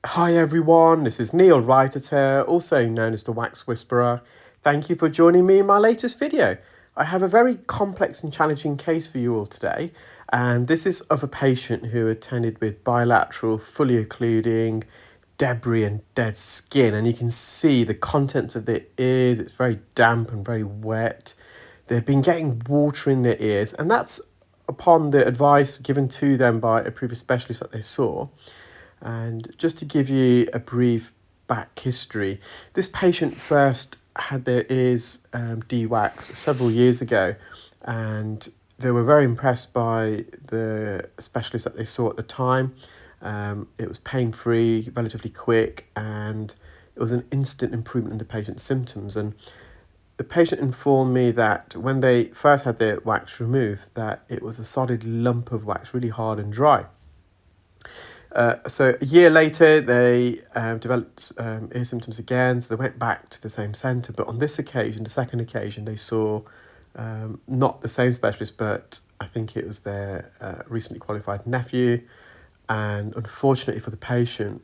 Hi everyone, this is Neil Writer, also known as the Wax Whisperer. Thank you for joining me in my latest video. I have a very complex and challenging case for you all today, and this is of a patient who attended with bilateral, fully occluding, debris and dead skin, and you can see the contents of their ears. It's very damp and very wet. They've been getting water in their ears, and that's upon the advice given to them by a previous specialist that they saw. And just to give you a brief back history, this patient first had their ears de-waxed several years ago, and they were very impressed by the specialist that they saw at the time. It was pain-free, relatively quick, and it was an instant improvement in the patient's symptoms. And the patient informed me that when they first had their wax removed, that it was a solid lump of wax, really hard and dry. So a year later, they developed ear symptoms again, so they went back to the same centre. But on this occasion, the second occasion, they saw not the same specialist, but I think it was their recently qualified nephew. And unfortunately for the patient,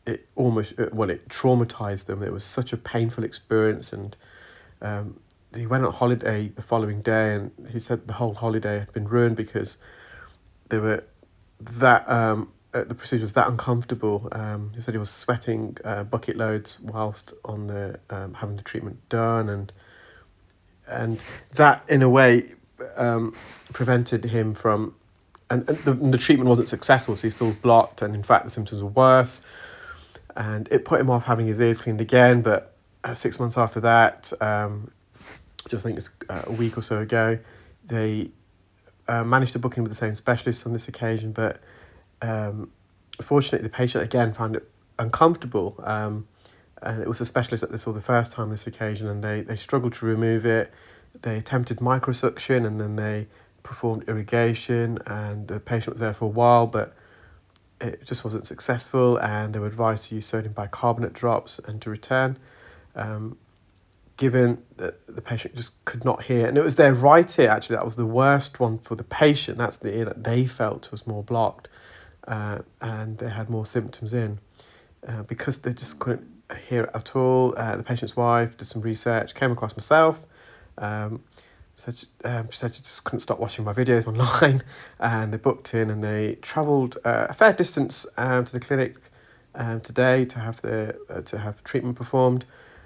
it traumatised them. It was such a painful experience, and he went on holiday the following day, and he said the whole holiday had been ruined because they were that the procedure was that uncomfortable. He said he was sweating bucket loads whilst on the having the treatment done, and that in a way prevented him from, and the treatment wasn't successful, so he still blocked, and in fact the symptoms were worse, and it put him off having his ears cleaned again. But 6 months after that, just think it's a week or so ago, they managed to book in with the same specialist on this occasion, but fortunately the patient again found it uncomfortable, and it was a specialist that they saw the first time this occasion, and they struggled to remove it. They attempted microsuction, and then they performed irrigation, and the patient was there for a while, but it just wasn't successful, and they were advised to use sodium bicarbonate drops and to return. Given that the patient just could not hear, and it was their right ear actually that was the worst one for the patient. That's the ear that they felt was more blocked, and they had more symptoms in because they just couldn't hear it at all. The patient's wife did some research, came across myself, she said she just couldn't stop watching my videos online, and they booked in, and they travelled a fair distance to the clinic today to have treatment performed.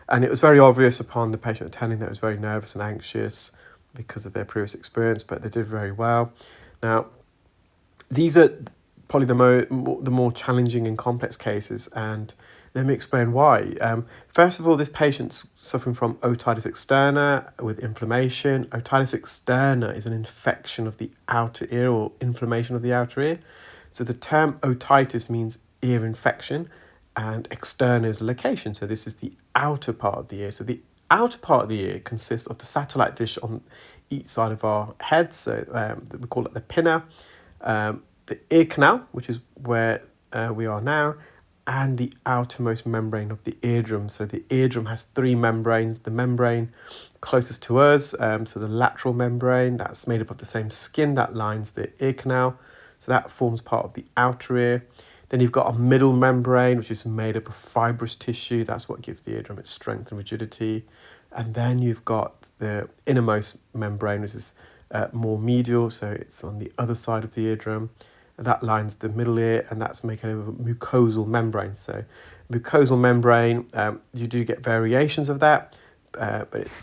And it was very obvious upon the patient attending that it was very nervous and anxious because of their previous experience, but they did very well. Now, these are probably the more challenging and complex cases, and let me explain why. First of all, this patient's suffering from otitis externa with inflammation. Otitis externa is an infection of the outer ear, or inflammation of the outer ear. So the term otitis means ear infection, and externa is location. So this is the outer part of the ear. So the outer part of the ear consists of the satellite dish on each side of our head. So we call it the pinna, the ear canal, which is where we are now, and the outermost membrane of the eardrum. So the eardrum has three membranes. The membrane closest to us, so the lateral membrane, that's made up of the same skin that lines the ear canal. So that forms part of the outer ear. Then you've got a middle membrane, which is made up of fibrous tissue. That's what gives the eardrum its strength and rigidity. And then you've got the innermost membrane, which is more medial, so it's on the other side of the eardrum. That lines the middle ear, and that's made of a mucosal membrane. So mucosal membrane, you do get variations of that, but it's